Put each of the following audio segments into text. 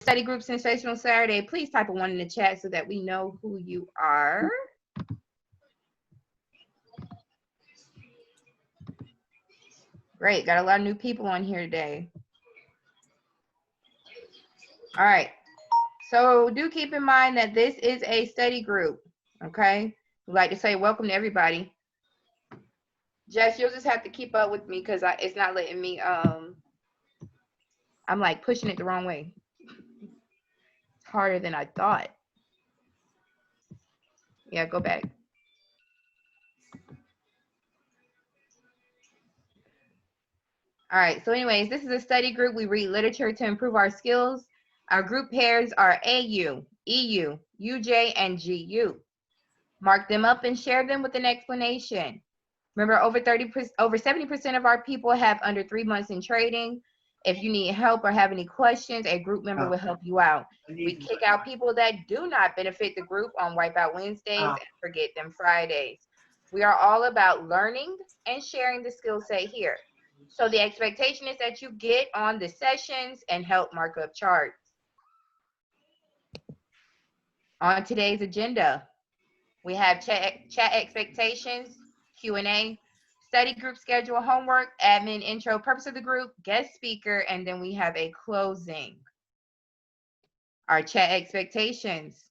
Study group Sensational Saturday, please type a 1 in the chat so that we know who you are. Great, got a lot of new people on here today. All right, so do keep in mind that this is a study group, okay? We like to say welcome to everybody. Jess, you'll just have to keep up with me because it's not letting me, I'm like pushing it the wrong way. It's harder than I thought. Yeah, go back. All right, so anyways, this is a study group. We read literature to improve our skills. Our group pairs are AU, EU, UJ, and GU. Mark them up and share them with an explanation. Remember, over 70% of our people have under 3 months in trading. If you need help or have any questions, a group member will help you out. We kick out people that do not benefit the group on Wipeout Wednesdays and Forget Them Fridays. We are all about learning and sharing the skill set here. So the expectation is that you get on the sessions and help mark up charts. On today's agenda, we have chat expectations, Q&A, study group schedule, homework, admin, intro, purpose of the group, guest speaker, and then we have a closing. Our chat expectations.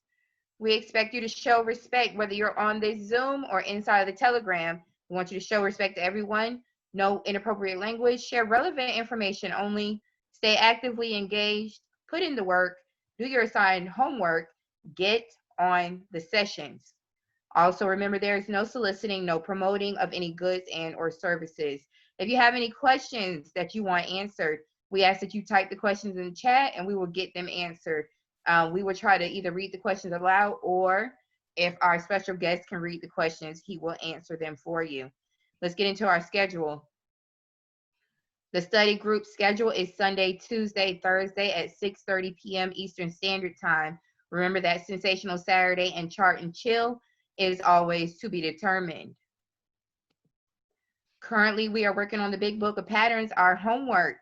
We expect you to show respect whether you're on this Zoom or inside of the Telegram. We want you to show respect to everyone. No inappropriate language. Share relevant information only. Stay actively engaged. Put in the work. Do your assigned homework. Get on the sessions. Also, remember there is no soliciting, no promoting of any goods and or services. If you have any questions that you want answered, we ask that you type the questions in the chat and we will get them answered. We will try to either read the questions aloud, or if our special guest can read the questions, he will answer them for you. Let's get into our schedule. The study group schedule is Sunday, Tuesday, Thursday at 6:30 p.m. Eastern Standard Time. Remember that Sensational Saturday and Chart and Chill is always to be determined. Currently, we are working on the Big Book of Patterns. Our homework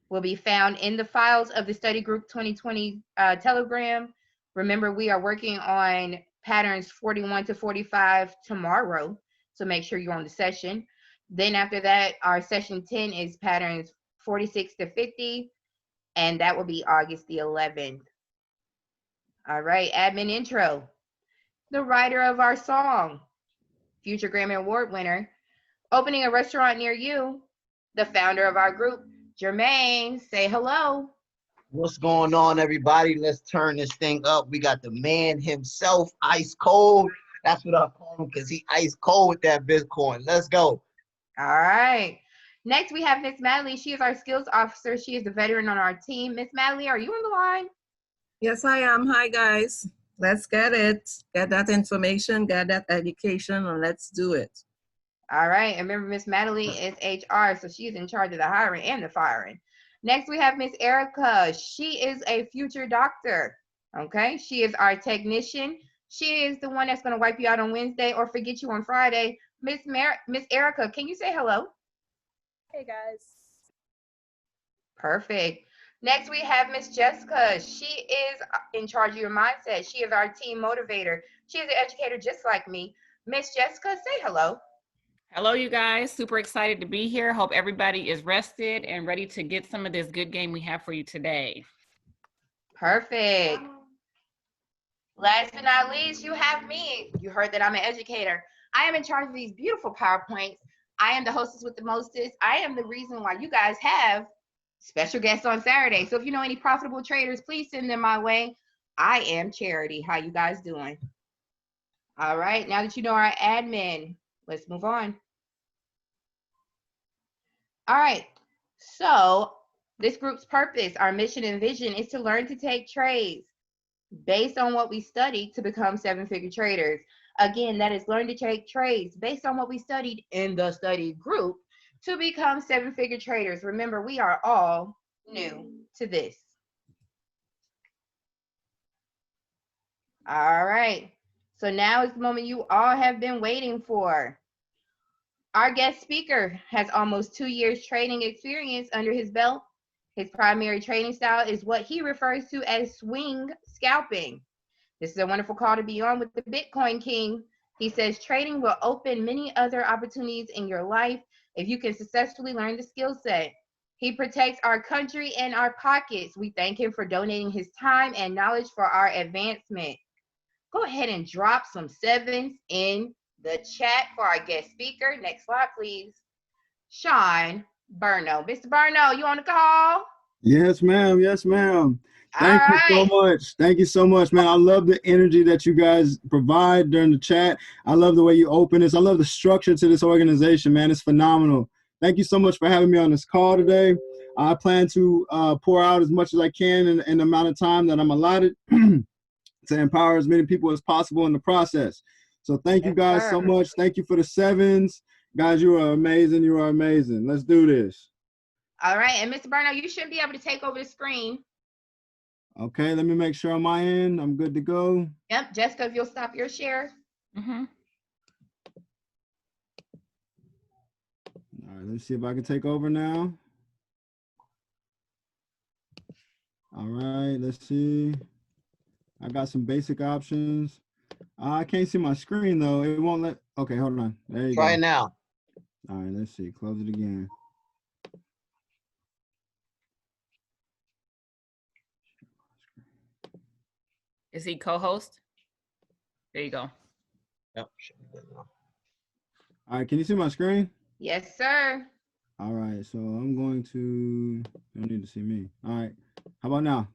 will be found in the files of the Study Group 2020 Telegram. Remember, we are working on patterns 41 to 45 tomorrow, so make sure you're on the session. Then after that, our session 10 is patterns 46 to 50, and that will be August the 11th. All right, admin intro. The writer of our song, future Grammy Award winner, opening a restaurant near you, the founder of our group, Jermaine. Say hello. What's going on, everybody? Let's turn this thing up. We got the man himself, ice cold. That's what I call him, because he ice cold with that Bitcoin. Let's go. All right. Next, we have Miss Madeline. She is our skills officer. She is the veteran on our team. Miss Madeline, are you on the line? Yes, I am. Hi, guys. Let's get it. Get that information, get that education, and let's do it. All right. And remember, Miss Madeline is HR, so she's in charge of the hiring and the firing. Next, we have Miss Erica. She is a future doctor. Okay. She is our technician. She is the one that's going to wipe you out on Wednesday or forget you on Friday. Miss Erica, can you say hello? Hey, guys. Perfect. Next, we have Miss Jessica. She is in charge of your mindset. She is our team motivator. She is an educator just like me. Miss Jessica, say hello. Hello, you guys. Super excited to be here. Hope everybody is rested and ready to get some of this good game we have for you today. Perfect. Last but not least, you have me. You heard that I'm an educator. I am in charge of these beautiful PowerPoints. I am the hostess with the mostest. I am the reason why you guys have special guests on Saturday. So if you know any profitable traders, please send them my way. I am Charity. How you guys doing? All right, now that you know our admin, let's move on. All right, so this group's purpose, our mission and vision is to learn to take trades based on what we studied to become seven-figure traders. Again, that is learn to take trades based on what we studied in the study group to become seven-figure traders. Remember, we are all new to this. All right, so now is the moment you all have been waiting for. Our guest speaker has almost 2 years trading experience under his belt. His primary trading style is what he refers to as swing scalping. This is a wonderful call to be on with the Bitcoin King. He says trading will open many other opportunities in your life if you can successfully learn the skill set. He protects our country and our pockets. We thank him for donating his time and knowledge for our advancement. Go ahead and drop some sevens in the chat for our guest speaker. Next slide, please. Sean Burno. Mr. Burno, you on the call? Yes, ma'am. Yes, ma'am. All Thank you so right. much. Thank you so much, man. I love the energy that you guys provide during the chat. I love the way you open this. I love the structure to this organization, man. It's phenomenal. Thank you so much for having me on this call today. I plan to pour out as much as I can in the amount of time that I'm allotted to empower as many people as possible in the process. So thank you guys so much. Thank you for the sevens. Guys, you are amazing. You are amazing. Let's do this. All right. And Mr. Burno, you should be able to take over the screen. Okay, let me make sure on my end I'm good to go. Yep. Jessica, if you'll stop your share. Mm-hmm. All right, let's see if I can take over now. All right, let's see. I got some basic options. I can't see my screen though. It won't let. Okay, hold on. There you go. Try it now. All right, let's see. Close it again. Is he co-host? There you go. Yep. All right, can you see my screen? Yes, sir. All right, so I'm going to. You don't need to see me. All right, how about now?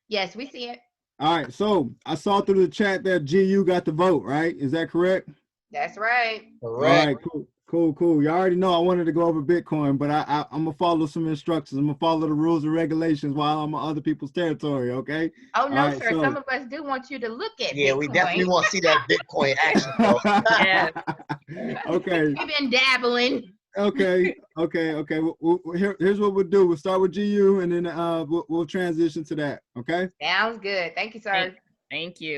Yes, we see it. All right, so I saw through the chat that GU got the vote, right? Is that correct? That's right. Correct. All right, cool. You already know I wanted to go over Bitcoin, but I'm gonna follow some instructions. I'm gonna follow the rules and regulations while I'm on other people's territory, okay? Oh, no, All right, sir. so- Some of us do want you to look at Yeah, Bitcoin. we definitely want to see that Bitcoin action, bro. Yes. Okay. We've been dabbling. Okay. Here's what we'll do. We'll start with GU, and then we'll transition to that. Okay. Sounds good. Thank you, sir. Thank you.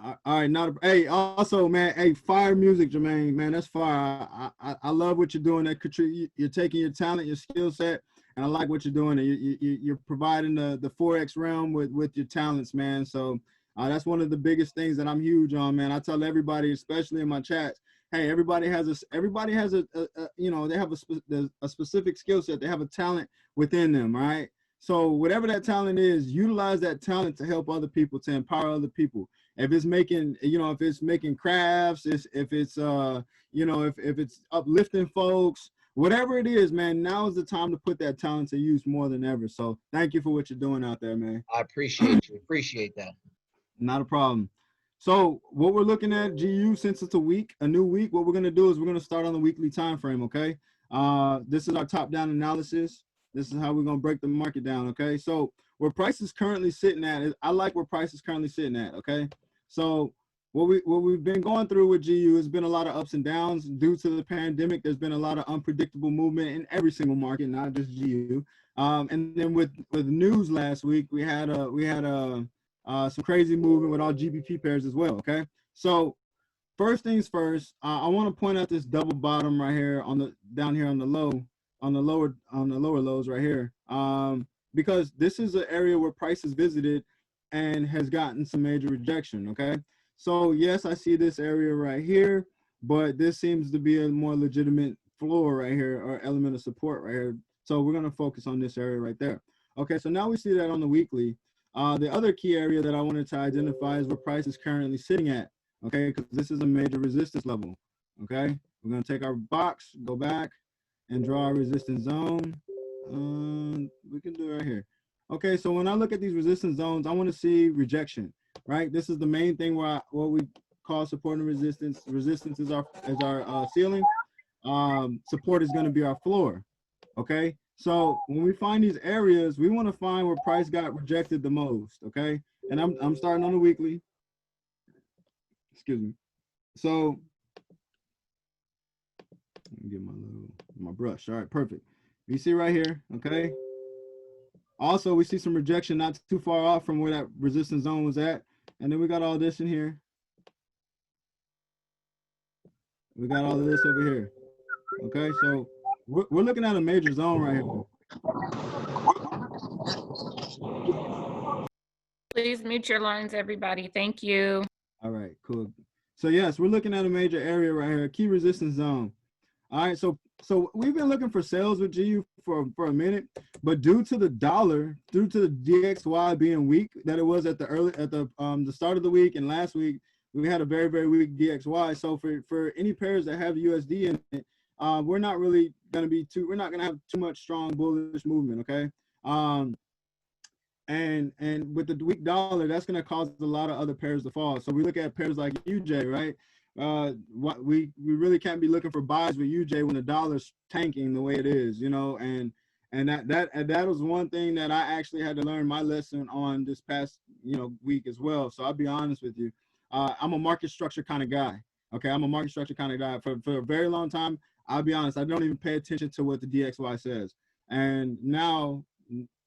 All right. Hey, also, man. Hey, fire music, Jermaine. Man, that's fire. I love what you're doing. You're taking your talent, your skill set, and I like what you're doing. You're providing the Forex realm with your talents, man. So that's one of the biggest things that I'm huge on, man. I tell everybody, especially in my chats, hey, everybody has a you know, they have a specific skill set. They have a talent within them, right? So whatever that talent is, utilize that talent to help other people, to empower other people. If it's making, you know, if it's making crafts, if it's you know, if it's uplifting folks, whatever it is, man, now is the time to put that talent to use more than ever. So thank you for what you're doing out there, man. I appreciate you. Appreciate that. Not a problem. So what we're looking at, GU, since it's a new week, what we're going to do is we're going to start on the weekly time frame, okay? This is our top-down analysis. This is how we're going to break the market down, okay? So where price is currently sitting at, I like where price is currently sitting at, okay? So what we've been going through with GU has been a lot of ups and downs due to the pandemic. There's been a lot of unpredictable movement in every single market, not just GU. And then with news last week, we had some crazy movement with all GBP pairs as well. Okay, so first things first, I want to point out this double bottom right here down here on the lower lows right here, because this is an area where price has visited and has gotten some major rejection. Okay, so yes, I see this area right here, but this seems to be a more legitimate floor right here, or element of support right here. So we're going to focus on this area right there. Okay, so now we see that on the weekly. The other key area that I wanted to identify is where price is currently sitting at, okay, because this is a major resistance level, okay? We're going to take our box, go back, and draw our resistance zone. We can do it right here. Okay, so when I look at these resistance zones, I want to see rejection, right? This is the main thing what we call support and resistance. Resistance is our ceiling. Support is going to be our floor, okay? So when we find these areas, we want to find where price got rejected the most, okay? And I'm starting on the weekly. Excuse me. So let me get my brush. All right, perfect. You see right here, okay? Also, we see some rejection not too far off from where that resistance zone was at. And then we got all this in here. We got all of this over here. Okay, so we're looking at a major zone right here. Please mute your lines, everybody. Thank you. All right, cool. So yes, we're looking at a major area right here, key resistance zone. All right, so we've been looking for sales with GU for a minute, but due to the dollar, due to the DXY being weak that it was at the start of the week and last week, we had a very weak DXY. So for any pairs that have USD in it, we're not really going to we're not going to have too much strong bullish movement. Okay. And with the weak dollar, that's going to cause a lot of other pairs to fall. So we look at pairs like UJ, right? We really can't be looking for buys with UJ when the dollar's tanking the way it is, you know. And that was one thing that I actually had to learn my lesson on this past, you know, week as well. So I'll be honest with you, I'm a market structure kind of guy. Okay, I'm a market structure kind of guy. For a very long time, I'll be honest, I don't even pay attention to what the DXY says. And now,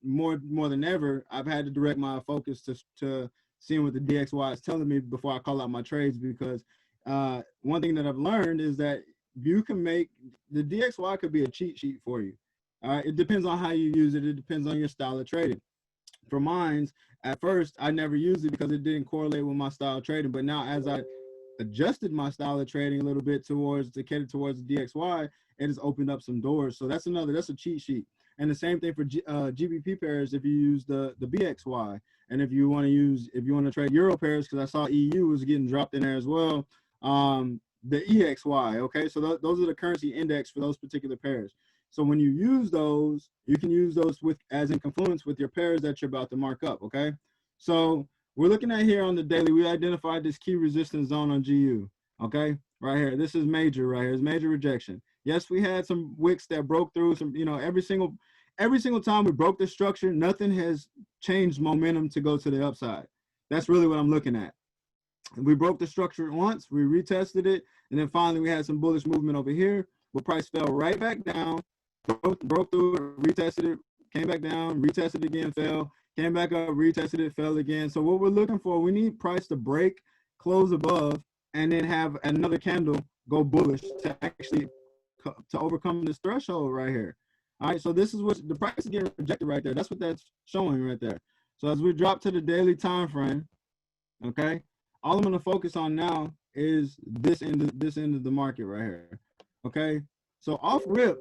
more than ever, I've had to direct my focus to seeing what the DXY is telling me before I call out my trades, because one thing that I've learned is that you can make the DXY could be a cheat sheet for you. It depends on how you use it. It depends on your style of trading. For mines, at first, I never used it because it didn't correlate with my style of trading. But now, as I adjusted my style of trading a little bit to cater towards the DXY, it has opened up some doors. So that's a cheat sheet. And the same thing for GBP pairs if you use the BXY. And if you want to trade Euro pairs, because I saw EU was getting dropped in there as well, the EXY, okay? So those are the currency index for those particular pairs. So when you use those, you can use those as in confluence with your pairs that you're about to mark up, okay? So we're looking at here on the daily, we identified this key resistance zone on GU, okay? Right here, this is major right here, it's major rejection. Yes, we had some wicks that broke through some, you know, every single time we broke the structure, nothing has changed momentum to go to the upside. That's really what I'm looking at. We broke the structure once, we retested it, and then finally we had some bullish movement over here, but price fell right back down, broke through it, retested it, came back down, retested again, fell, came back up, retested it, fell again. So what we're looking for, we need price to break, close above, and then have another candle go bullish to actually to overcome this threshold right here. All right, so this is what the price is getting rejected right there. That's what that's showing right there. So as we drop to the daily time frame, okay, all I'm going to focus on now is this end of the market right here. Okay, so off rip,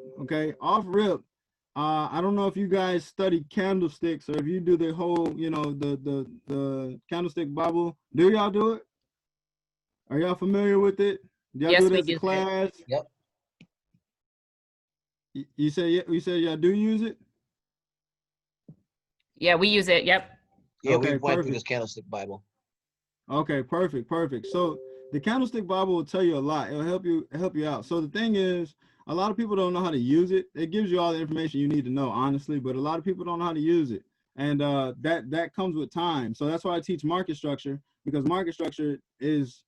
I don't know if you guys study candlesticks or if you do the whole, you know, the candlestick Bible. Do y'all do it? Are y'all familiar with it? Do y'all do it as a class? Yep. You said y'all do use it? Yeah, we use it. Yep. Yeah, Okay, we went through perfect. this candlestick Bible. Okay, perfect. So the candlestick Bible will tell you a lot. It'll help you out. So the thing is, a lot of people don't know how to use it. It gives you all the information you need to know, honestly, but a lot of people don't know how to use it. And that comes with time. So that's why I teach market structure, because market structure is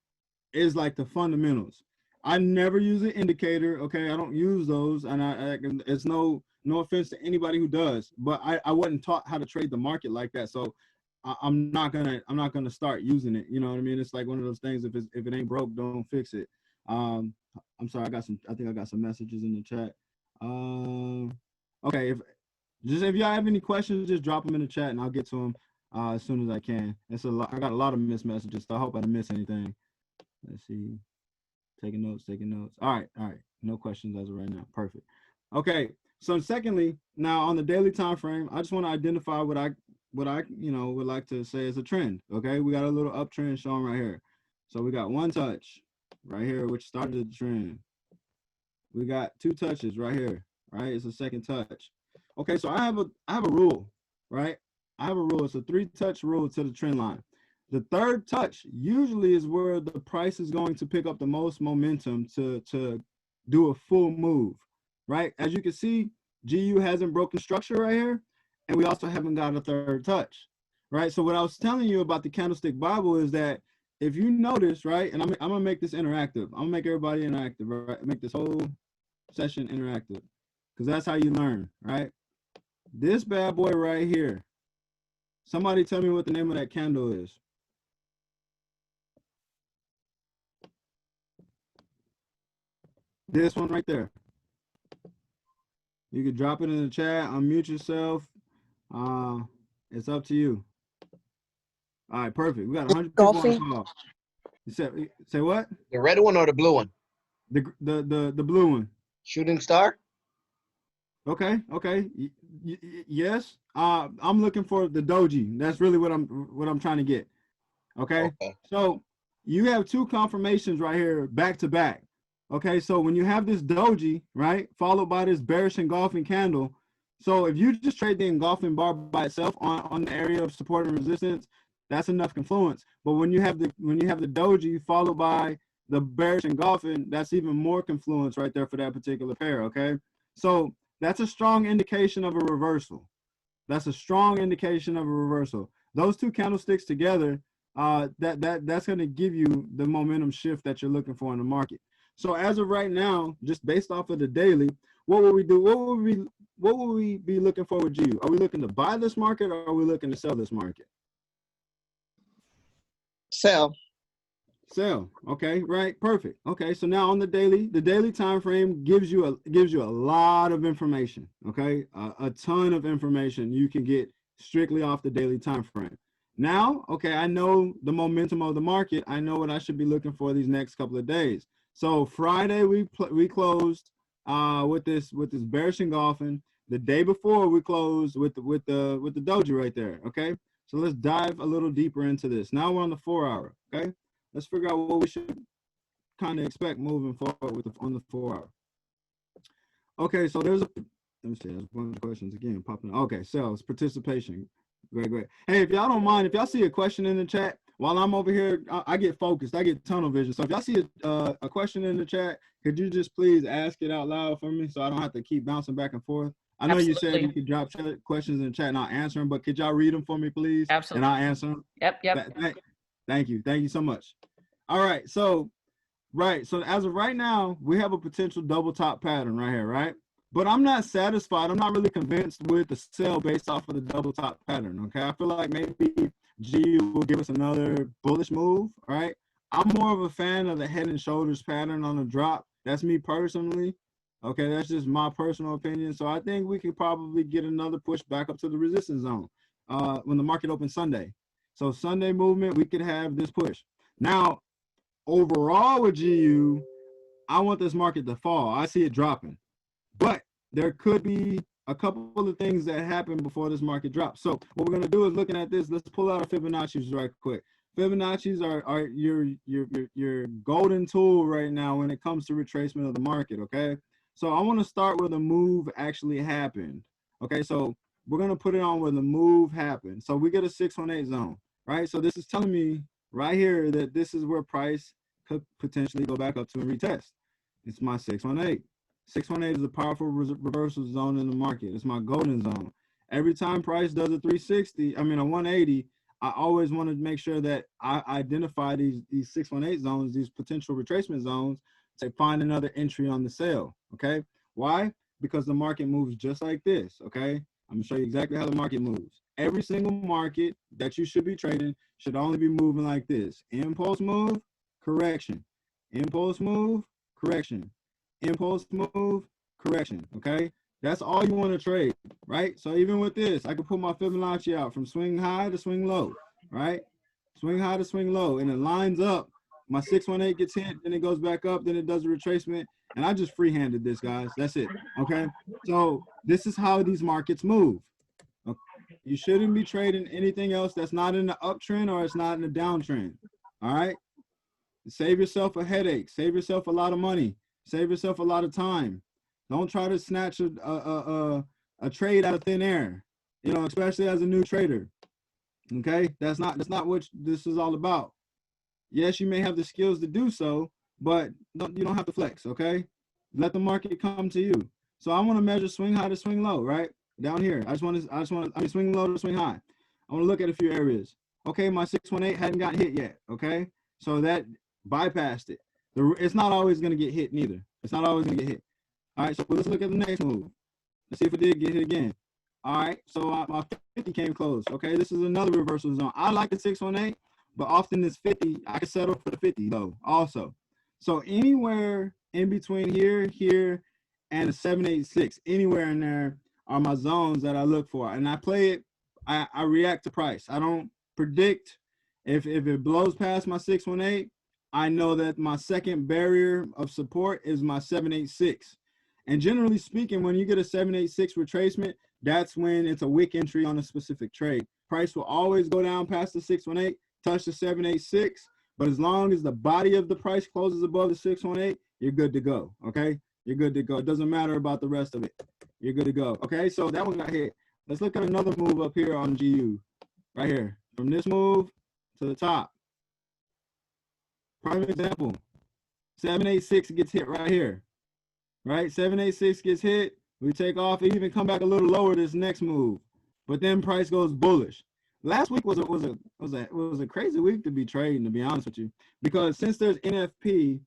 like the fundamentals. I never use an indicator. Okay, I don't use those, and it's no offense to anybody who does, but I wasn't taught how to trade the market like that. So I'm not gonna start using it. You know what I mean? It's like one of those things. If it ain't broke, don't fix it. I'm sorry. I think I got some messages in the chat. Okay. If y'all have any questions, just drop them in the chat and I'll get to them as soon as I can. It's a lot. I got a lot of missed messages, so I hope I didn't miss anything. Let's see. Taking notes. All right. No questions as of right now. Perfect. Okay. So secondly, now on the daily time frame, I just want to identify what I would like to say is a trend. Okay. We got a little uptrend showing right here. So we got one touch right here, which started the trend. We got two touches right here. Right. It's a second touch. Okay. So I have a rule, right? I have a rule. It's a 3-touch rule to the trend line. The third touch usually is where the price is going to pick up the most momentum to do a full move, right? As you can see, GU hasn't broken structure right here, and we also haven't got a third touch, right? So what I was telling you about the candlestick Bible is that if you notice, right, and I'm gonna make this interactive. I'm gonna make everybody interactive, right? Make this whole session interactive, because that's how you learn, right? This bad boy right here. Somebody tell me what the name of that candle is. This one right there. You can drop it in the chat, unmute yourself, and It's up to you. All right, perfect. We got 100 people on the Golfing. call. You say what? The red one or the blue one? The blue one. Shooting star? Okay. Yes. I'm looking for the doji. That's really what I'm trying to get. Okay. So you have two confirmations right here back to back. Okay. So when you have this doji, right, followed by this bearish engulfing candle. So if you just trade the engulfing bar by itself on the area of support and resistance, that's enough confluence. But when you have the doji followed by the bearish engulfing, that's even more confluence right there for that particular pair. Okay. So that's a strong indication of a reversal. That's a strong indication of a reversal. Those two candlesticks together, that's going to give you the momentum shift that you're looking for in the market. So as of right now, just based off of the daily, what will we do? What will we be looking for with GU? Are we looking to buy this market or are we looking to sell this market? Sell. Sell. Okay, right, perfect. Okay, so now on the daily time frame gives you a lot of information. Okay, a ton of information you can get strictly off the daily time frame. Now, okay, I know the momentum of the market. I know what I should be looking for these next couple of days. So Friday we closed with this bearish engulfing. The day before we closed with the doji right there. Okay, so let's dive a little deeper into this. Now we're on the 4 hour. Okay. Let's figure out what we should kind of expect moving forward on the 4 hour. Okay, so let me see, there's one of the questions again popping up. Okay, sales, participation. Great. Hey, if y'all don't mind, if y'all see a question in the chat while I'm over here, I get focused, I get tunnel vision. So if y'all see a question in the chat, could you just please ask it out loud for me so I don't have to keep bouncing back and forth? I know you said you could drop questions in the chat and I'll answer them, but could y'all read them for me, please? Absolutely. And I'll answer them. Yep. Thank you so much. All right, so as of right now, we have a potential double top pattern right here, right? But I'm not satisfied. I'm not really convinced with the sell based off of the double top pattern, okay? I feel like maybe G will give us another bullish move, all right? I'm more of a fan of the head and shoulders pattern on the drop. That's me personally, okay? That's just my personal opinion. So I think we could probably get another push back up to the resistance zone when the market opens Sunday. So Sunday movement, we could have this push. Now, overall with GU, I want this market to fall. I see it dropping, but there could be a couple of things that happen before this market drops. So what we're going to do is looking at this. Let's pull out our Fibonacci's right quick. Fibonacci's are your golden tool right now when it comes to retracement of the market. Okay, so I want to start where the move actually happened. Okay, so we're going to put it on where the move happened. So we get a 618 zone, right? So this is telling me right here that this is where price could potentially go back up to and retest. It's my 618. 618 is a powerful reversal zone in the market. It's my golden zone. Every time price does a 180, I always want to make sure that I identify these 618 zones, these potential retracement zones, to find another entry on the sale. Okay, why? Because the market moves just like this. Okay, I'm gonna show you exactly how the market moves. Every single market that you should be trading should only be moving like this. Impulse move, correction. Impulse move, correction. Impulse move, correction. Okay, that's all you want to trade, right? So even with this, I can put my Fibonacci out from swing high to swing low, right? Swing high to swing low, and it lines up. My 618 gets hit, then it goes back up, then it does a retracement, and I just free-handed this, guys. That's it. Okay, so this is how these markets move. Okay. You shouldn't be trading anything else that's not in the uptrend or it's not in the downtrend. All right, save yourself a headache, save yourself a lot of money, save yourself a lot of time. Don't try to snatch a trade out of thin air, you know, especially as a new trader. Okay, that's not what this is all about. Yes, you may have the skills to do so, but you don't have to flex. Okay, let the market come to you. So I want to measure swing high to swing low, right down here. I mean swing low to swing high. I want to look at a few areas. Okay, my 618 hadn't got hit yet. Okay, so that bypassed it. It's not always going to get hit neither. It's not always going to get hit. All right, so let's look at the next move. Let's see if it did get hit again. All right, so my 50 came close. Okay, this is another reversal zone. I like the 618, but often this 50, I can settle for the 50 though also. So anywhere in between here, and the 786, anywhere in there are my zones that I look for. And I play it I react to price. I don't predict. If it blows past my 618, I know that my second barrier of support is my 786. And generally speaking, when you get a 786 retracement, that's when it's a wick entry on a specific trade. Price will always go down past the 618, touch the 786, but as long as the body of the price closes above the 618, you're good to go, okay? You're good to go. It doesn't matter about the rest of it. You're good to go, okay? So that one got hit. Let's look at another move up here on GU, right here. From this move to the top. Prime example, 786 gets hit right here, right? 786 gets hit, we take off, and even come back a little lower this next move, but then price goes bullish. Last week was a crazy week to be trading, to be honest with you, because since there's NFP,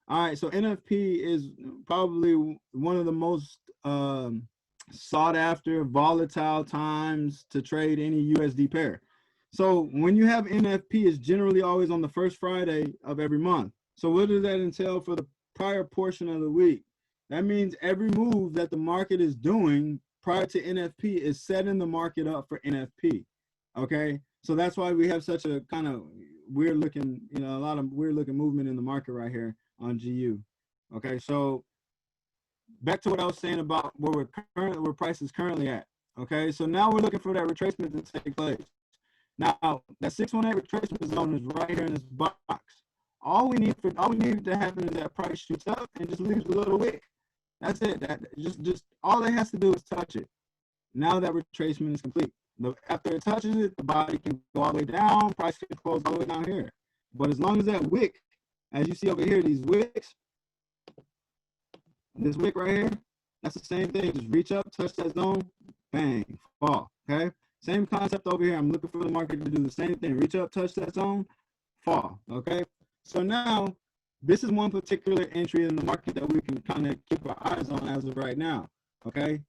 all right, so NFP is probably one of the most sought after volatile times to trade any USD pair. So when you have NFP, it's generally always on the first Friday of every month. So what does that entail for the prior portion of the week? That means every move that the market is doing prior to NFP is setting the market up for NFP. Okay, so that's why we have such a kind of weird looking, a lot of weird looking movement in the market right here on GU. Okay, so back to what I was saying about where price is currently at. Okay, so now we're looking for that retracement to take place. Now that 618 retracement zone is right here in this box. All we need to happen is that price shoots up and just leaves a little wick. That's it. That just all it has to do is touch it. Now that retracement is complete. After it touches it, the body can go all the way down. Price can close all the way down here. But as long as that wick, as you see over here, these wicks, this wick right here, that's the same thing. Just reach up, touch that zone, bang, fall. Okay. Same concept over here. I'm looking for the market to do the same thing. Reach up, touch that zone, fall, okay? So now, this is one particular entry in the market that we can kind of keep our eyes on as of right now, okay?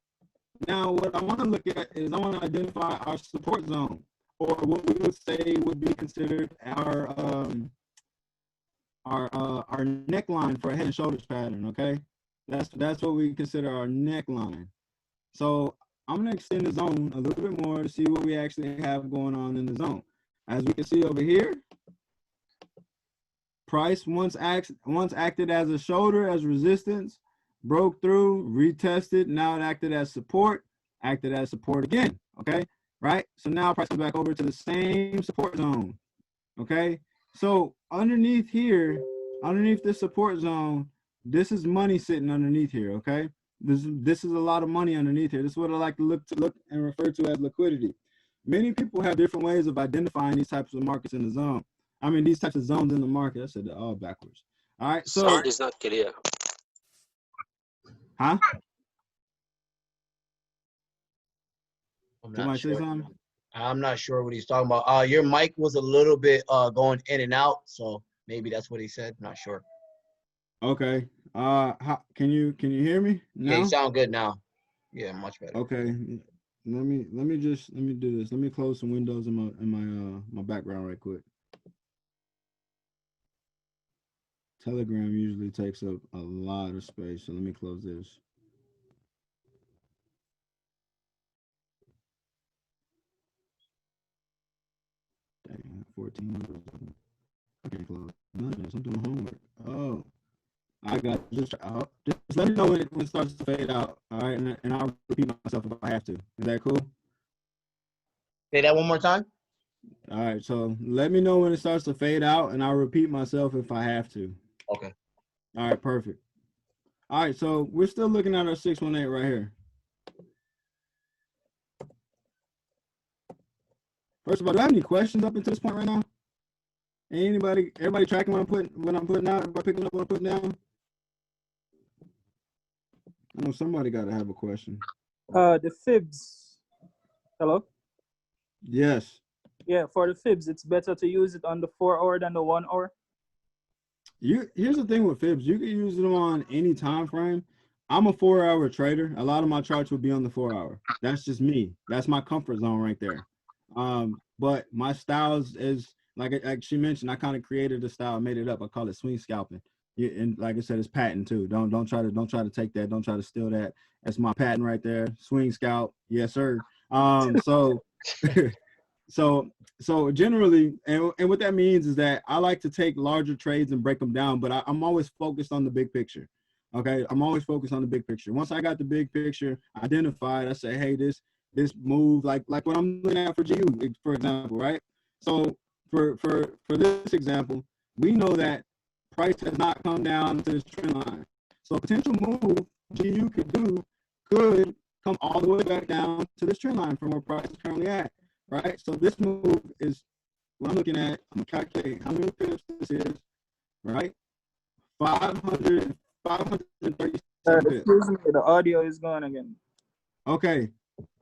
Now, what I want to look at is I want to identify our support zone, or what we would say would be considered our neckline for a head and shoulders pattern, okay? That's what we consider our neckline. So I'm going to extend the zone a little bit more to see what we actually have going on in the zone. As we can see over here, price once acted as a shoulder, as resistance, broke through, retested, now it acted as support again, okay? Right? So now price comes back over to the same support zone, okay? So underneath here, underneath this support zone, this is money sitting underneath here, okay? This is a lot of money underneath here. This is what I like to look and refer to as liquidity. Many people have different ways of identifying these types of markets in the zone. I mean, these types of zones in the market. I said that all backwards. All right. So sound is not clear. Huh? I'm Somebody not say sure. something? I'm not sure what he's talking about. Your mic was a little bit going in and out, so maybe that's what he said. Not sure. Okay. Can you hear me now? Yeah, you sound good now. Yeah, much better. Okay. Let me do this. Let me close some windows in my background right quick. Telegram usually takes up a lot of space, so let me close this. Dang, 14 numbers. I can't close nothing. I'm doing homework. Oh, I got just let me know when it starts to fade out. All right, and I'll repeat myself if I have to. Is that cool? Say that one more time. All right, so let me know when it starts to fade out, and I'll repeat myself if I have to. Okay. All right, perfect. All right, so we're still looking at our 618 right here. First of all, do I have any questions up until this point right now? Everybody tracking what I'm putting out? Everybody picking up what I'm putting down? I know somebody got to have a question. The fibs. Hello? Yes. Yeah, for the fibs, it's better to use it on the 4 hour than the 1 hour. Here's the thing with fibs. You can use them on any time frame. I'm a 4-hour trader. A lot of my charts will be on the 4 hour. That's just me. That's my comfort zone right there. But my styles is like she mentioned, I kind of created a style, made it up. I call it swing scalping. Yeah, and like I said, it's patent too. Don't try to take that. Don't try to steal that. That's my patent right there. Swing scalp. Yes, sir. So So generally, and what that means is that I like to take larger trades and break them down, but I'm always focused on the big picture. Okay, I'm always focused on the big picture. Once I got the big picture identified, I say, hey, this move, like what I'm looking at for GU, for example, right? So for this example, we know that price has not come down to this trend line. So a potential move GU could come all the way back down to this trend line from where price is currently at, right? So this move is what I'm looking at. I'm gonna calculate how many pips this is, right? 537 pips. Excuse me, the audio is gone again. Okay,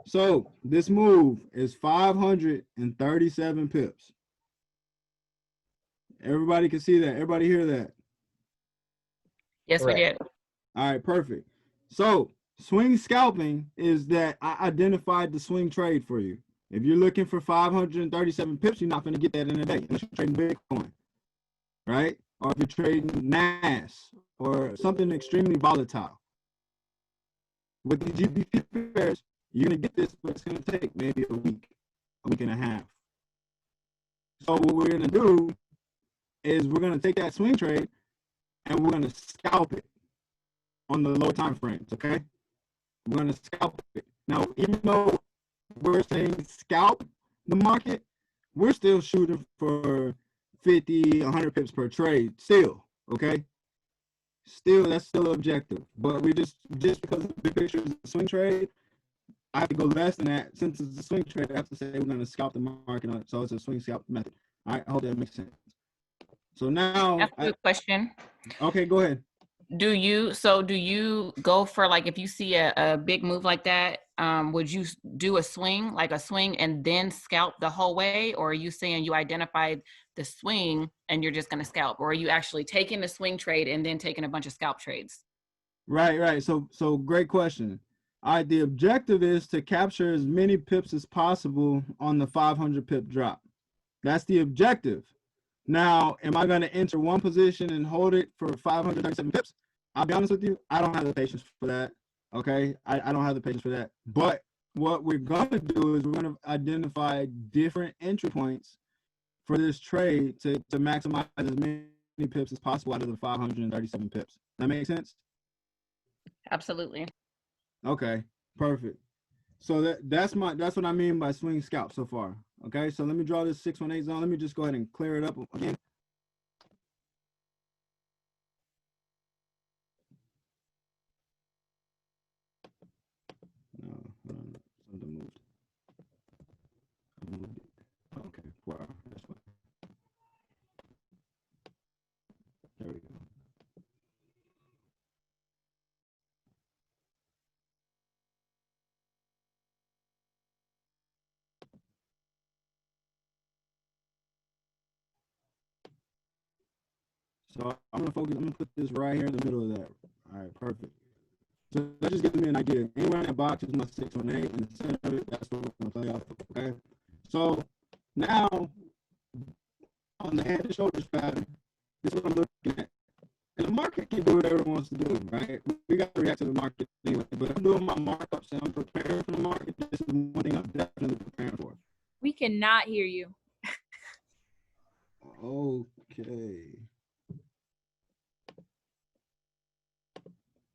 so this move is 537 pips. Everybody can see that. Everybody hear that? Yes, we did. All right, perfect. So swing scalping is that I identified the swing trade for you. If you're looking for 537 pips, you're not going to get that in a day unless you're trading Bitcoin, right? Or if you're trading NAS or something extremely volatile. With the GBP pairs, you're going to get this, but it's going to take maybe a week and a half. So what we're going to do is we're going to take that swing trade and we're going to scalp it on the lower time frames, okay? We're going to scalp it. Now, even though we're saying scalp the market, we're still shooting for 50, 100 pips per trade still, okay? Still, that's still objective. But we just because the big picture is a swing trade, I have to go less than that. Since it's a swing trade, I have to say we're going to scalp the market on it. So it's a swing scalp method. All right, I hope that makes sense. So now, That's a good question. Okay, go ahead. Do you go for, like, if you see a big move like that, would you do a swing and then scalp the whole way? Or are you saying you identified the swing and you're just going to scalp? Or are you actually taking the swing trade and then taking a bunch of scalp trades? Right. So great question. All right, the objective is to capture as many pips as possible on the 500 pip drop. That's the objective. Now, am I going to enter one position and hold it for 537 pips? I'll be honest with you, I don't have the patience for that. Okay, I don't have the patience for that. But what we're going to do is we're going to identify different entry points for this trade to maximize as many pips as possible out of the 537 pips. That makes sense? Absolutely. Okay, perfect. So that's what I mean by swing scalp so far. Okay, so let me draw this 618 zone. Let me just go ahead and clear it up again. No, something moved. Okay, wow, that's fine. There we go. So I'm gonna put this right here in the middle of that. All right, perfect. So that just gives me an idea. Anywhere in that box is my 618, and the center of it, that's what we're gonna play off of, okay? So now, on the head and shoulders pattern, this is what I'm looking at. And the market can do whatever it wants to do, right? We got to react to the market anyway. But I'm doing my markups and I'm preparing for the market. This is one thing I'm definitely preparing for. We cannot hear you. Okay.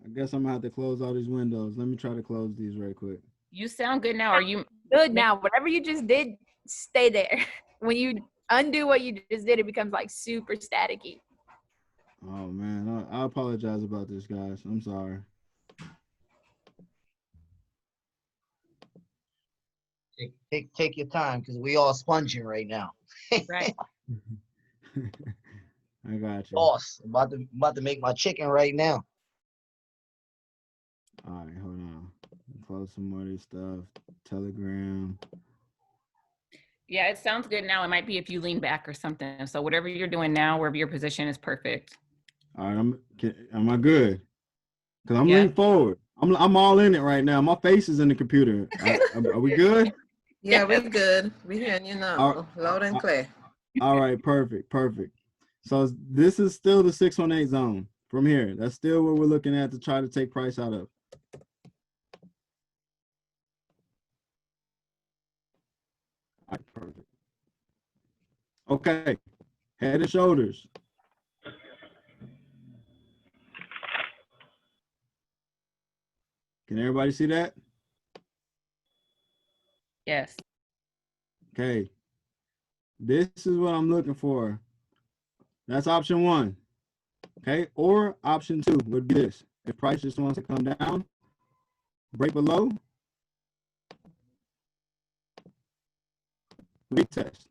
I guess I'm gonna have to close all these windows. Let me try to close these right quick. You sound good now. Are you Good now. Whatever you just did, stay there. When you undo what you just did, it becomes like super staticky. Oh man, I apologize about this, guys. I'm sorry. Take your time because we all sponging right now. right? I got you. Boss, I'm about to make my chicken right now. All right, hold on. Close some more of this stuff. Telegram. Yeah, it sounds good now. It might be if you lean back or something. So whatever you're doing now, wherever your position is perfect. All right, am I good? Because I'm Yeah. leaning forward. I'm all in it right now. My face is in the computer. Are we good? Yeah, we're good. We hearing you now, loud and clear. All right, perfect. So this is still the 618 zone from here. That's still what we're looking at to try to take price out of. Okay, Head and Shoulders. Can everybody see that? Yes. Okay, this is what I'm looking for. That's option 1. Okay, or option 2 would be this. If price just wants to come down, break below, retest,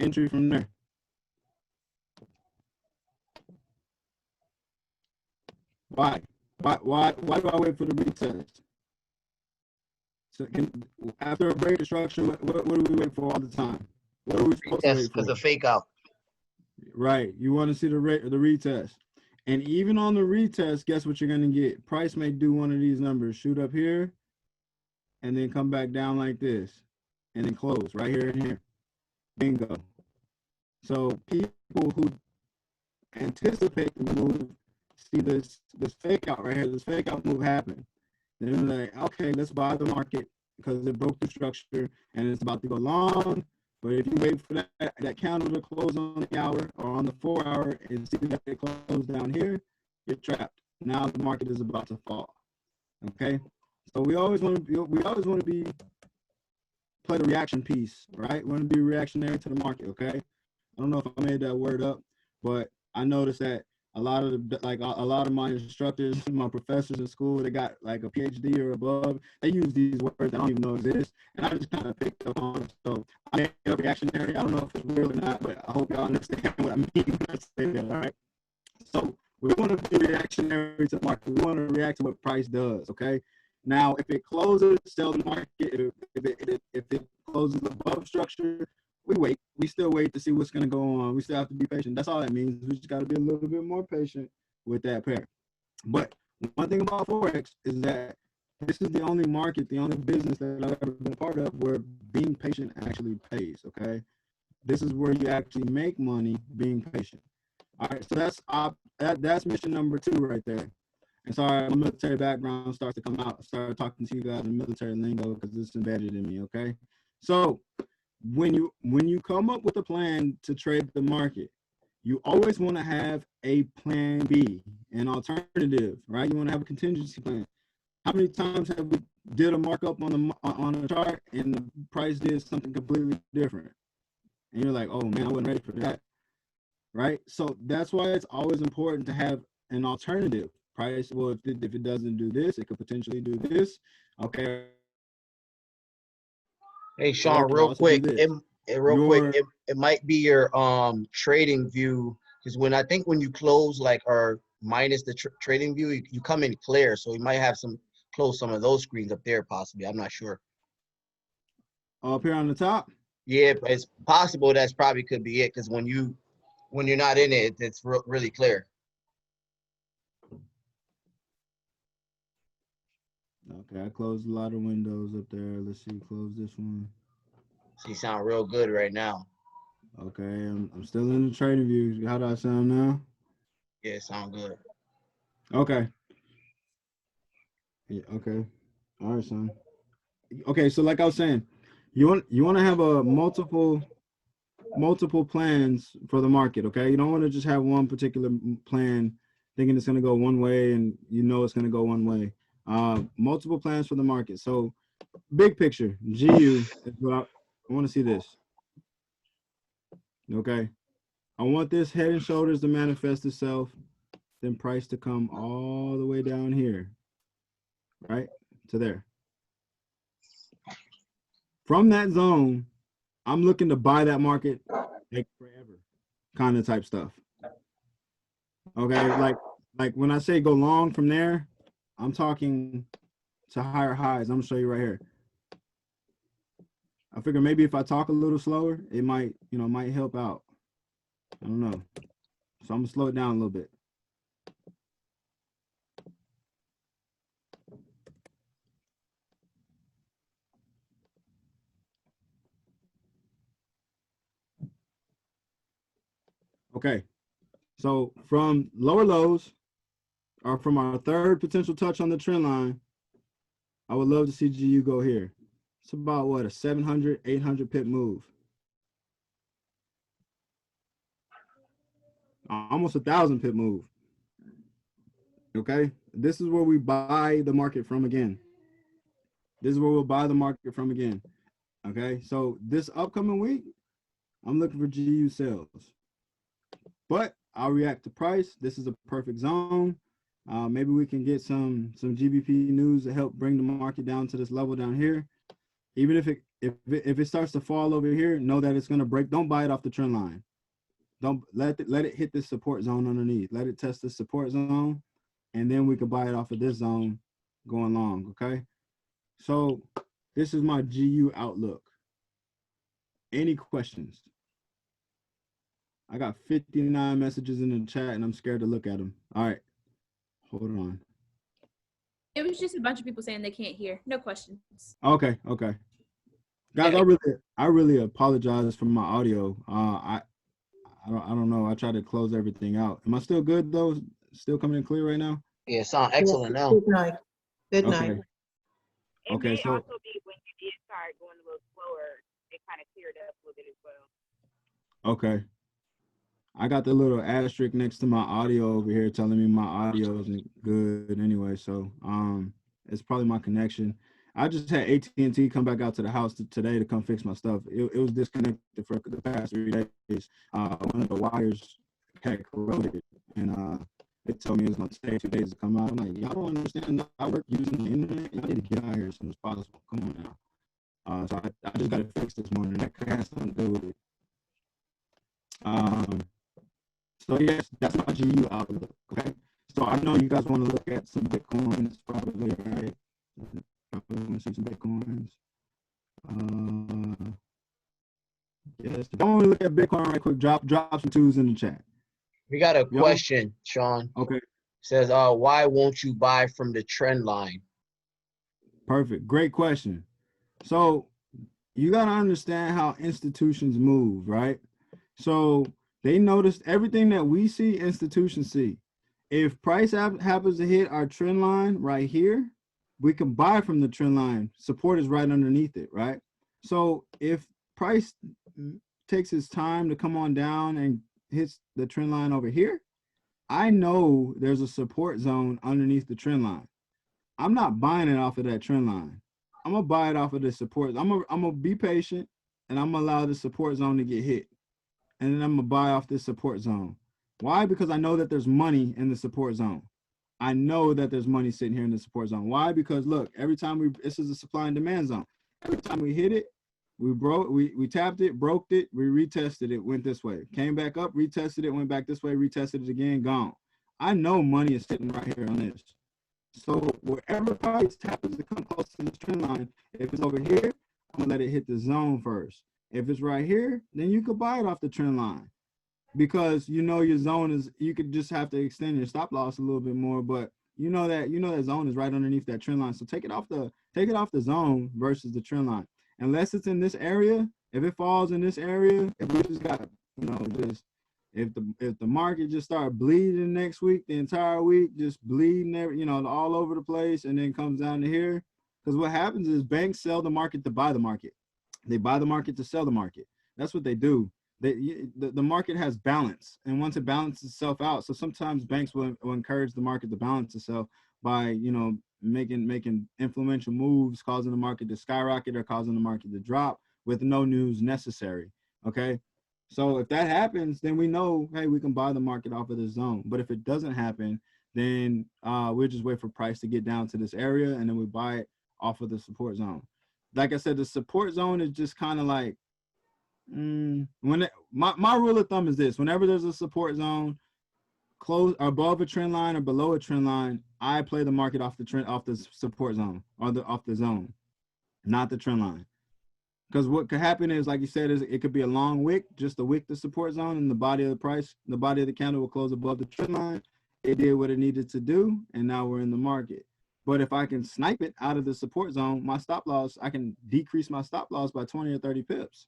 entry from there. Why? Why do I wait for the retest? So after a break of structure, what do we wait for all the time? What are we supposed to Yes, wait for? because of fake out. Right. You want to see the retest. And even on the retest, guess what you're going to get? Price may do one of these numbers, shoot up here, and then come back down like this, and then close right here and here. Bingo. So people who anticipate the move see this fake out right here, this fake out move happen. Then they're like, okay, let's buy the market because it broke the structure and it's about to go long. But if you wait for that candle to close on the hour or on the 4 hour and see that it close down here, you're trapped. Now the market is about to fall. Okay, so we always want to be play the reaction piece, right? We want to be reactionary to the market. Okay, I don't know if I made that word up, but I noticed that a lot of my instructors, my professors in school, they got like a PhD or above. They use these words that I don't even know exist, and I just kind of picked up on it. So I made a reactionary. I don't know if it's real or not, but I hope y'all understand what I mean when I say that. All right. So we want to be reactionary to the market. We want to react to what price does. Okay. Now, if it closes, sell the market. If it closes above structure, we wait. We still wait to see what's going to go on. We still have to be patient. That's all that means. We just got to be a little bit more patient with that pair. But one thing about Forex is that this is the only market, the only business that I've ever been a part of where being patient actually pays, okay? This is where you actually make money being patient. All right, so that's mission number 2 right there. And sorry, my military background starts to come out. I started talking to you guys in military lingo because it's embedded in me, okay? So when you come up with a plan to trade the market, you always want to have a plan B, an alternative, right? You want to have a contingency plan. How many times have we did a markup on a chart and the price did something completely different? And you're like, oh man, I wasn't ready for that, right? So that's why it's always important to have an alternative price. Well, if it doesn't do this, it could potentially do this. Okay. Hey Sean, real quick, it might be your trading view, because when you close like or minus the trading view, you come in clear, so you might have close some of those screens up there possibly. I'm not sure. Up here on the top. Yeah, but it's possible that's probably could be it, because when you're not in it, it's really clear. Okay, I closed a lot of windows up there. Let's see, close this one. So you sound real good right now. Okay, I'm still in the trading view. How do I sound now? Yeah, sound good. Okay. Yeah, okay. All right, son. Okay, so like I was saying, you want to have a multiple plans for the market, okay? You don't want to just have one particular plan thinking it's going to go one way and you know it's going to go one way. Multiple plans for the market. So big picture, GU is what I want to see this. Okay. I want this head and shoulders to manifest itself, then price to come all the way down here, right? To there. From that zone, I'm looking to buy that market like forever kind of type stuff. Okay, like when I say go long from there, I'm talking to higher highs. I'm gonna show you right here. I figure maybe if I talk a little slower, it might help out. I don't know. So I'm gonna slow it down a little bit. Okay, so from lower lows, or from our third potential touch on the trend line, I would love to see GU go here. It's about what, a 700, 800 pip move. almost 1,000 pip move. Okay, this is where we buy the market from again. This is where we'll buy the market from again. Okay, so this upcoming week, I'm looking for GU sales, but I'll react to price. This is a perfect zone. Maybe we can get some GBP news to help bring the market down to this level down here. Even if it starts to fall over here, know that it's going to break. Don't buy it off the trend line. Don't let it hit this support zone underneath. Let it test the support zone, and then we can buy it off of this zone going long. Okay, so this is my GU outlook. Any questions? I got 59 messages in the chat, and I'm scared to look at them. All right, hold on. It was just a bunch of people saying they can't hear. No questions. Okay. Guys, I really apologize for my audio. I don't know. I tried to close everything out. Am I still good though? Still coming in clear right now? Yeah, it sounds excellent now. Good night. Good night. Okay. It Okay, may so also be when you did start going a little slower, it kind of cleared up a little bit as well. okay. I got the little asterisk next to my audio over here telling me my audio isn't good anyway. So it's probably my connection. I just had AT&T come back out to the house today to come fix my stuff. It was disconnected for the past 3 days. One of the wires had corroded, and they told me it was going to take 2 days to come out. I'm like, y'all don't understand that I work using the internet. Y'all need to get out here as soon as possible. Come on now. So I just got it fixed this morning. That has something to do with it. So yes, that's my GU outlook. Okay. So I know you guys want to look at some Bitcoins probably, right? Probably want to see some Bitcoins. Yes. If I want to look at Bitcoin right quick, drop some twos in the chat. We got a question, Sean. Okay. It says, why won't you buy from the trend line? Perfect. Great question. So you got to understand how institutions move, right? So they noticed everything that we see, institutions see. If price happens to hit our trend line right here, we can buy from the trend line. Support is right underneath it, right? So if price takes its time to come on down and hits the trend line over here, I know there's a support zone underneath the trend line. I'm not buying it off of that trend line. I'm gonna buy it off of the support. I'm gonna be patient, and I'm gonna allow the support zone to get hit, and then I'm gonna buy off this support zone. Why? Because I know that there's money in the support zone. I know that there's money sitting here in the support zone. Why? Because look, every time this is a supply and demand zone. Every time we hit it, we tapped it, broke it, we retested it, went this way, came back up, retested it, went back this way, retested it again, gone. I know money is sitting right here on this. So wherever price happens to come close to this trend line, if it's over here, I'm gonna let it hit the zone first. If it's right here, then you could buy it off the trend line, because you know your zone is, you could just have to extend your stop loss a little bit more, but you know that zone is right underneath that trend line. So take it off the zone versus the trend line. Unless it's in this area, if it falls in this area, if we just got, just if the market just start bleeding next week, the entire week, just bleeding, all over the place, and then comes down to here, because what happens is banks sell the market to buy the market. They buy the market to sell the market. That's what they do. The market has balance, and once it balances itself out, so sometimes banks will encourage the market to balance itself by making influential moves, causing the market to skyrocket or causing the market to drop with no news necessary. Okay, so if that happens, then we know, hey, we can buy the market off of this zone. But if it doesn't happen, then we'll just wait for price to get down to this area, and then we buy it off of the support zone. Like I said, the support zone is just kind of like, my rule of thumb is this: whenever there's a support zone close above a trend line or below a trend line, I play the market off the support zone, or off the zone, not the trend line. Because what could happen is, like you said, is it could be a long wick, just to wick the support zone, and the body of the candle will close above the trend line. It did what it needed to do, and now we're in the market. But if I can snipe it out of the support zone, my stop loss, I can decrease my stop loss by 20 or 30 pips.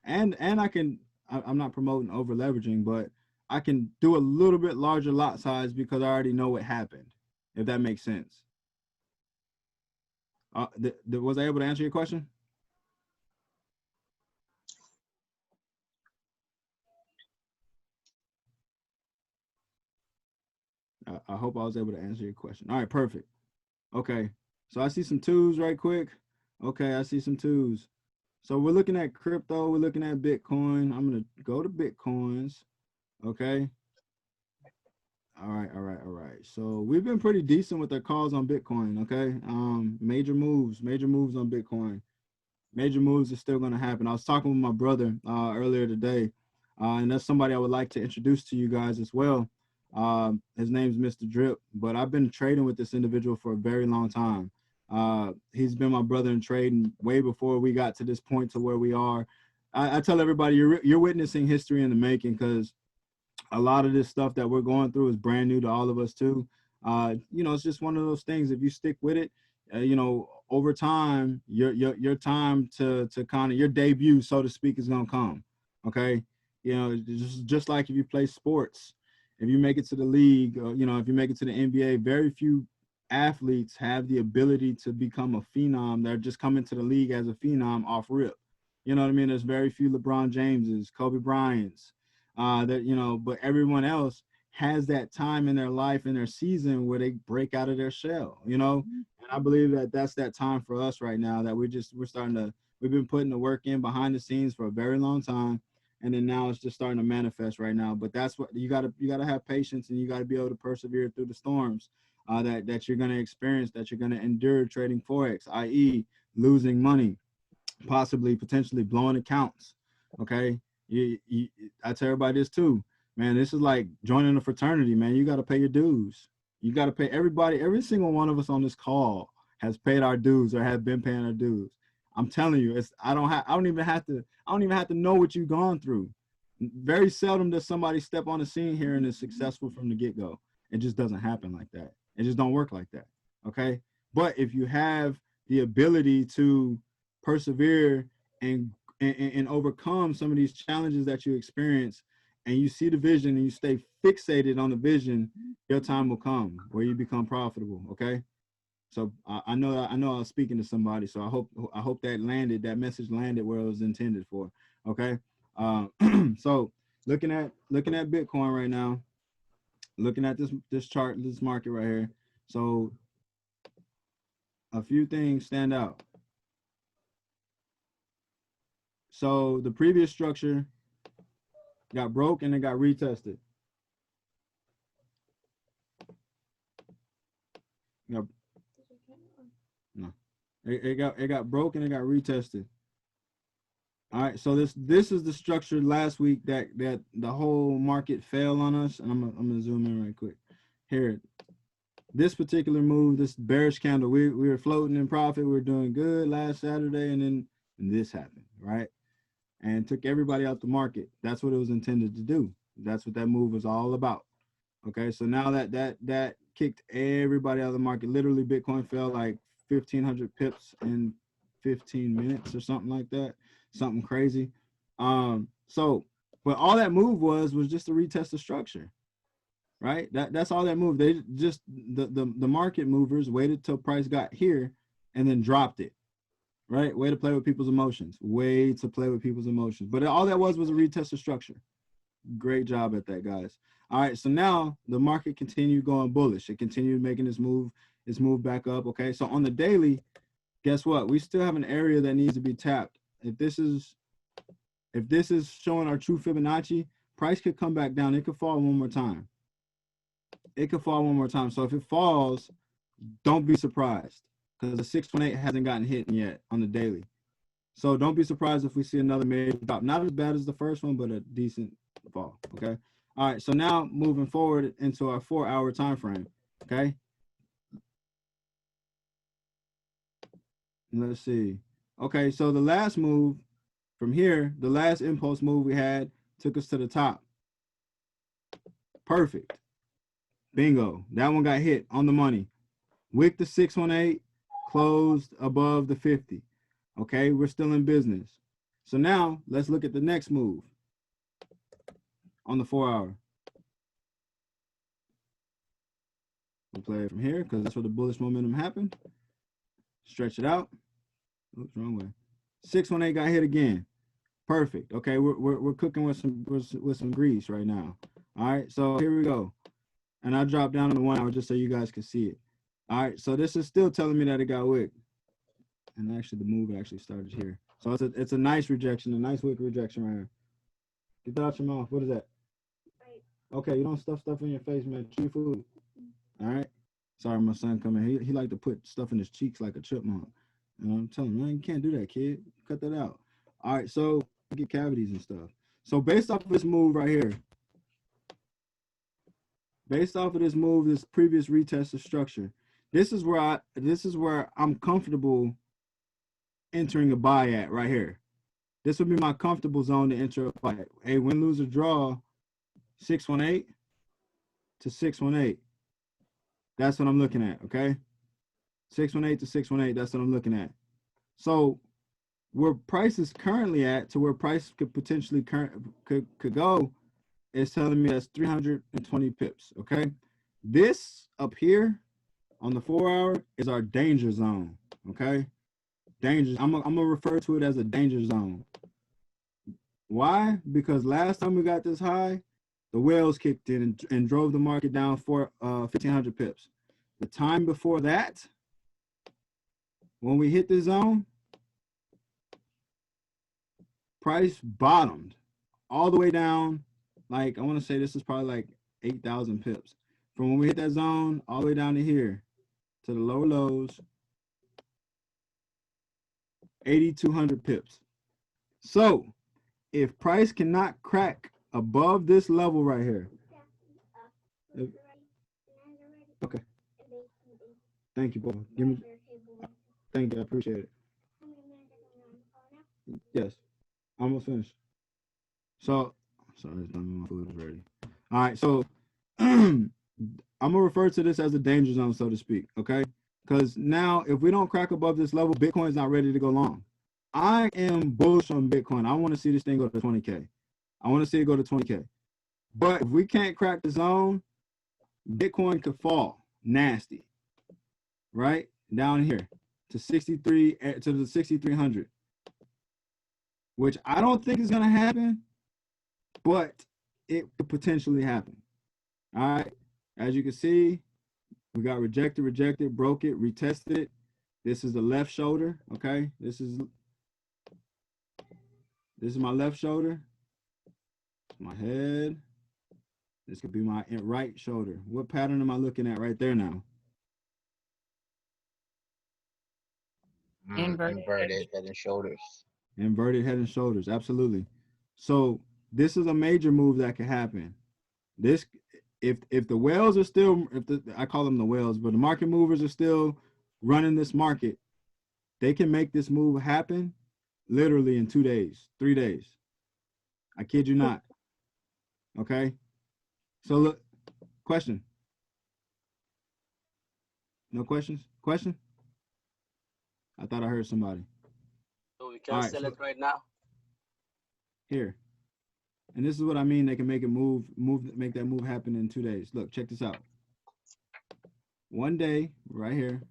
And I'm not promoting over leveraging, but I can do a little bit larger lot size because I already know what happened, if that makes sense. Was I able to answer your question? I hope I was able to answer your question. All right, perfect. Okay, so I see some twos right quick. Okay, I see some twos. So we're looking at crypto. We're looking at Bitcoin. I'm going to go to Bitcoins. Okay. All right, all right, all right. So we've been pretty decent with our calls on Bitcoin. Okay. Major moves on Bitcoin. Major moves are still going to happen. I was talking with my brother earlier today, and that's somebody I would like to introduce to you guys as well. His name's Mr. Drip, but I've been trading with this individual for a very long time. He's been my brother in trading way before we got to this point to where we are. I tell everybody you're witnessing history in the making, because a lot of this stuff that we're going through is brand new to all of us too. It's just one of those things. If you stick with it, over time, your time to kind of your debut, so to speak, is gonna come. Okay, just like if you play sports, if you make it to the league, if you make it to the NBA, very few athletes have the ability to become a phenom. They're just coming to the league as a phenom off rip. You know what I mean? There's very few LeBron Jameses, Kobe Bryants, but everyone else has that time in their life, in their season, where they break out of their shell, and I believe that that's that time for us right now, that we've been putting the work in behind the scenes for a very long time. And then now it's just starting to manifest right now. But that's what you gotta have patience, and you gotta be able to persevere through the storms that you're gonna experience, that you're gonna endure trading Forex, i.e. losing money, possibly potentially blowing accounts. Okay. I tell everybody this too, man. This is like joining a fraternity, man. You got to pay your dues. You got to pay every single one of us on this call has paid our dues or have been paying our dues. I'm telling you, I don't even have to know what you've gone through. Very seldom does somebody step on the scene here and is successful from the get-go. It just doesn't happen like that. It just don't work like that. Okay. But if you have the ability to persevere and overcome some of these challenges that you experience, and you see the vision and you stay fixated on the vision, your time will come where you become profitable. Okay. So I know I was speaking to somebody, so I hope that message landed where it was intended for. Okay. So looking at Bitcoin right now, looking at this chart, this market right here. So a few things stand out. So the previous structure got broke and it got retested. It got broke and it got retested. All right, so this is the structure last week that the whole market fell on us, and I'm gonna zoom in right quick. Here, this particular move, this bearish candle, we were floating in profit, we were doing good last Saturday, and then this happened, right? And took everybody out the market. That's what it was intended to do. That's what that move was all about. Okay, so now that kicked everybody out of the market. Literally, Bitcoin fell like 1,500 pips in 15 minutes or something like that. Something crazy. But all that move was just to retest the structure, right? That's all that move. They just the market movers waited till price got here and then dropped it. Right? Way to play with people's emotions. Way to play with people's emotions. But all that was a retest of structure. Great job at that, guys. All right, so now the market continued going bullish. It continued making its move back up. Okay, so on the daily, guess what? We still have an area that needs to be tapped. If this is showing our true Fibonacci, price could come back down. It could fall one more time. It could fall one more time. So if it falls, don't be surprised, because the 618 hasn't gotten hit yet on the daily. So don't be surprised if we see another major drop. Not as bad as the first one, but a decent fall. Okay. All right. So now moving forward into our 4-hour time frame. Okay. Let's see. Okay. So the last move from here, the last impulse move we had took us to the top. Perfect. Bingo. That one got hit on the money. Wick the 618 closed above the 50. Okay, we're still in business. So now let's look at the next move on the 4-hour. We'll play it from here because that's where the bullish momentum happened. Stretch it out. Oops, wrong way. 618 got hit again. Perfect. Okay, we're cooking with some grease right now. All right, so here we go. and I dropped down on the 1 hour just so you guys could see it. All right, so this is still telling me that it got wick. And actually the move actually started here. So it's a nice rejection, a nice wick rejection right here. Get that out your mouth. What is that? Okay, you don't stuff in your face, man. Chew food. All right. Sorry, my son coming. He like to put stuff in his cheeks like a chipmunk. And I'm telling him, man, you can't do that, kid. Cut that out. All right, so get cavities and stuff. So based off of this move right here, based off of this move, this previous retest of structure, this is where I'm comfortable entering a buy at right here. This would be my comfortable zone to enter a buy at. A win, lose, or draw, 618 to 618. That's what I'm looking at, okay? 618 to 618, that's what I'm looking at. So where price is currently at to where price could potentially could go is telling me that's 320 pips, okay? This up here on the 4 hour is our danger zone, okay? Danger, I'm gonna refer to it as a danger zone. Why? Because last time we got this high, the whales kicked in and drove the market down for 1,500 pips. The time before that, when we hit the zone, price bottomed all the way down. Like, I want to say this is probably like 8,000 pips. From when we hit that zone all the way down to here, to the lower lows, 8,200 pips. So if price cannot crack above this level right here, okay. Thank you, boy. Give me. Thank you. I appreciate it. Yes, almost finished. So, sorry, my food is ready. All right, so I'm gonna refer to this as a danger zone, so to speak. Okay, because now if we don't crack above this level, Bitcoin's not ready to go long. I am bullish on Bitcoin. I want to see this thing go to 20K. I want to see it go to 20K. But if we can't crack the zone, Bitcoin could fall nasty, right? Down here to 63, to the 6,300, which I don't think is going to happen, but it could potentially happen. All right. As you can see, we got rejected, broke it, retested it. This is the left shoulder. Okay. This is my left shoulder. My head. This could be my right shoulder. What pattern am I looking at right there now? Inverted head and shoulders. Inverted head and shoulders. Absolutely. So this is a major move that could happen. This, if the whales are still, I call them the whales, but the market movers are still running this market, they can make this move happen literally in 2 days, 3 days. I kid you not. Okay. So look, question. No questions? Question? I thought I heard somebody. So we can sell it right now? Here. And this is what I mean. They can make it make that move happen in 2 days. Look, check this out. 1 day, right here.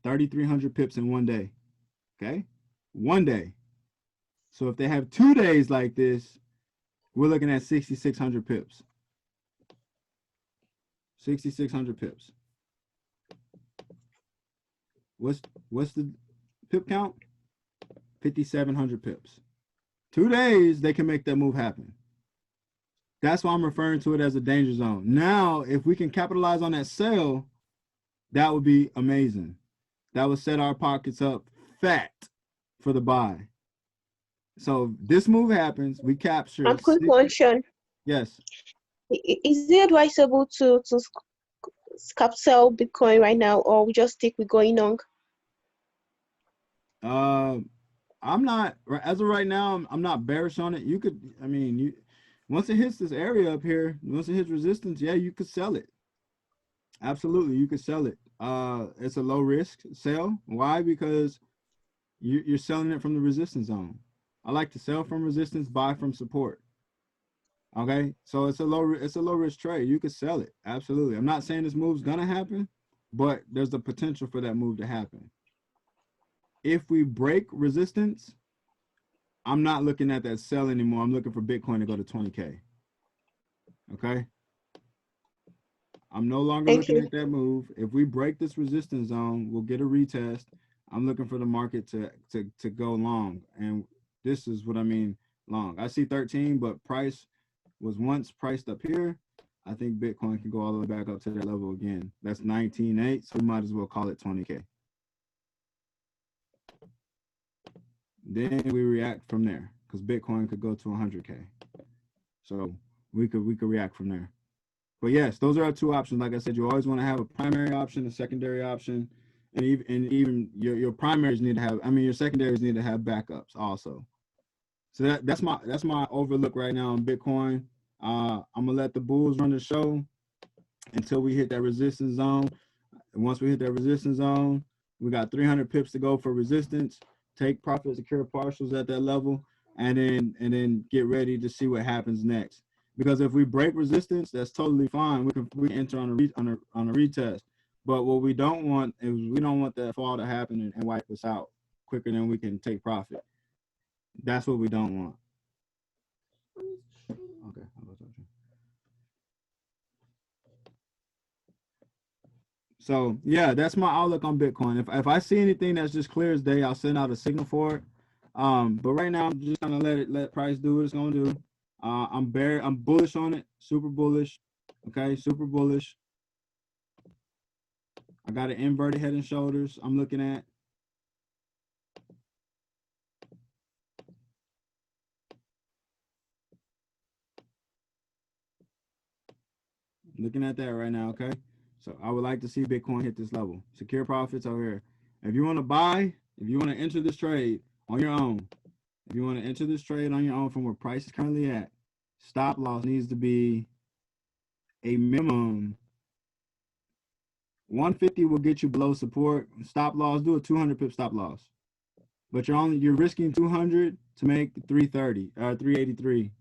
3,300 pips in 1 day. Okay? 1 day. So if they have 2 days like this, we're looking at 6,600 pips. 6,600 pips. What's the pip count? 5,700 pips. 2 days, they can make that move happen. That's why I'm referring to it as a danger zone. Now, if we can capitalize on that sale, that would be amazing. That would set our pockets up fat for the buy. So this move happens, we capture. Quick question. Yes. Is it advisable to scalp sell Bitcoin right now, or we just stick with going long? I'm not, as of right now, I'm not bearish on it. You could, I mean, once it hits this area up here, once it hits resistance, yeah, you could sell it. Absolutely, you could sell it. It's a low risk sell. Why? Because you're selling it from the resistance zone. I like to sell from resistance, buy from support. Okay, so it's a low risk trade. You could sell it. Absolutely. I'm not saying this move's gonna happen, but there's the potential for that move to happen. If we break resistance, I'm not looking at that sell anymore. I'm looking for Bitcoin to go to 20K. Okay. I'm no longer Thank looking you. at that move. If we break this resistance zone, we'll get a retest. I'm looking for the market to go long. And this is what I mean long. I see 13, but price was once priced up here. I think Bitcoin can go all the way back up to that level again. That's 19.8, so we might as well call it 20K. Then we react from there because Bitcoin could go to 100K. So we could react from there. But yes, those are our two options. Like I said, you always want to have a primary option, a secondary option, and even your primaries need to have. I mean, your secondaries need to have backups also. So that's my overlook right now on Bitcoin. I'm gonna let the bulls run the show until we hit that resistance zone. And once we hit that resistance zone, we got 300 pips to go for resistance. Take profit, secure partials at that level, and then get ready to see what happens next. Because if we break resistance, that's totally fine. We enter on a retest. But what we don't want is we don't want that fall to happen and wipe us out quicker than we can take profit. That's what we don't want. Okay. So yeah, that's my outlook on Bitcoin. If I see anything that's just clear as day, I'll send out a signal for it. But right now I'm just gonna let price do what it's gonna do. I'm bullish on it, super bullish. Okay, super bullish. I got an inverted head and shoulders I'm looking at. Looking at that right now, okay? So I would like to see Bitcoin hit this level. Secure profits over here. If you want to buy, if you want to enter this trade on your own, if you want to enter this trade on your own from where price is currently at, stop loss needs to be a minimum. 150 will get you below support. Stop loss, do a 200 pip stop loss. But you're risking 200 to make 330 or 383.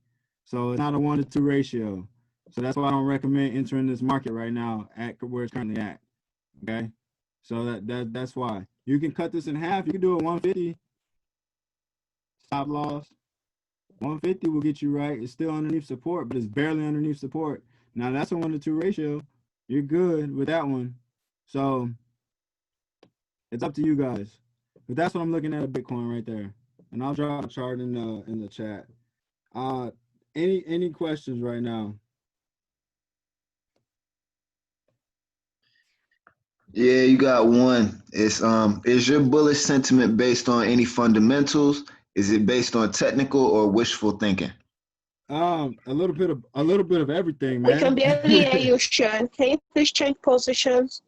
So it's not a 1-to-2 ratio. So that's why I don't recommend entering this market right now at where it's currently at. Okay. So that's why. You can cut this in half. You can do a 150 stop loss. 150 will get you right. It's still underneath support, but it's barely underneath support. Now that's a 1-to-2 ratio. You're good with that one. So it's up to you guys. But that's what I'm looking at Bitcoin right there. And I'll drop a chart in the chat. Any questions right now? Yeah, you got one. It's is your bullish sentiment based on any fundamentals? Is it based on technical or wishful thinking? A little bit of everything, We can man. barely hear you, Sean. Can you please change positions?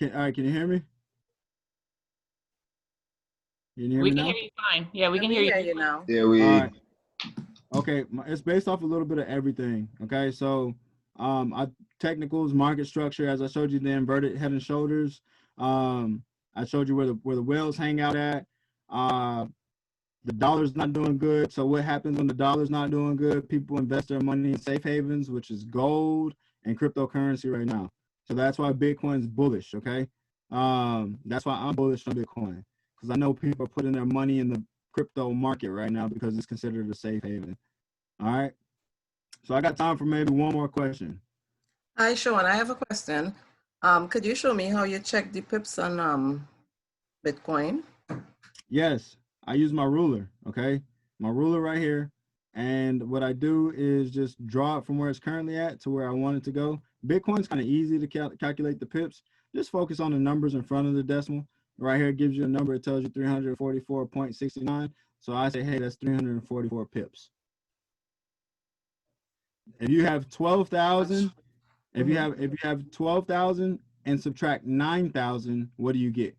All right, can you hear me? Can you hear We me can now? hear you fine. Yeah, we can hear you now. Yeah, All right. Okay, it's based off a little bit of everything. Okay, so technicals, market structure, as I showed you the inverted head and shoulders. I showed you where the whales hang out at. The dollar's not doing good. So what happens when the dollar's not doing good? People invest their money in safe havens, which is gold and cryptocurrency right now. So that's why Bitcoin's bullish. Okay, that's why I'm bullish on Bitcoin, because I know people are putting their money in the crypto market right now because it's considered a safe haven. All right. So I got time for maybe one more question. Hi, Sean. I have a question. Could you show me how you check the pips on Bitcoin? Yes, I use my ruler. Okay, my ruler right here. And what I do is just draw it from where it's currently at to where I want it to go. Bitcoin's kind of easy to calculate the pips. Just focus on the numbers in front of the decimal. Right here, it gives you a number. It tells you 344.69. So I say, hey, that's 344 pips. If you have 12,000, if you have 12,000 and subtract 9,000, what do you get?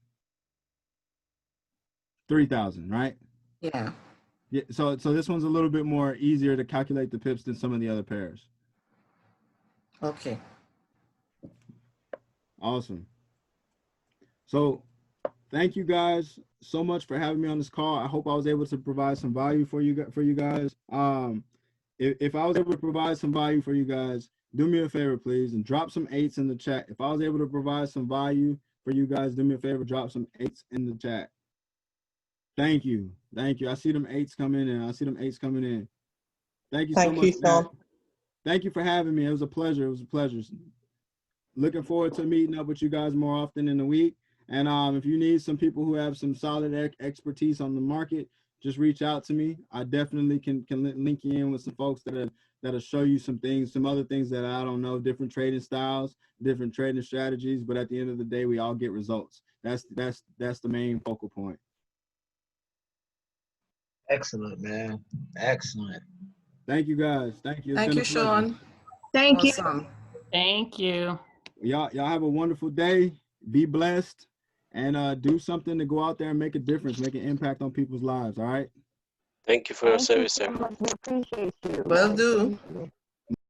3,000, right? Yeah. Yeah. So this one's a little bit more easier to calculate the pips than some of the other pairs. Okay. Awesome. So thank you guys so much for having me on this call. I hope I was able to provide some value for you guys. If I was able to provide some value for you guys, do me a favor, please, and drop some 8s in the chat. If I was able to provide some value for you guys, do me a favor, drop some 8s in the chat. Thank you. Thank you. I see them 8s coming in. Thank you so much. Thank you, Sean. Thank you for having me. It was a pleasure. It was a pleasure. Looking forward to meeting up with you guys more often in the week. And if you need some people who have some solid expertise on the market, just reach out to me. I definitely can link you in with some folks that'll show you some things, some other things that I don't know, different trading styles, different trading strategies. But at the end of the day, we all get results. That's the main focal point. Excellent, man. Excellent. Thank you guys. Thank you. Thank you, Sean. Thank you. Awesome. Thank you. Y'all have a wonderful day. Be blessed, and do something to go out there and make a difference, make an impact on people's lives. All right. Thank you for your service, sir. We appreciate you. Will do.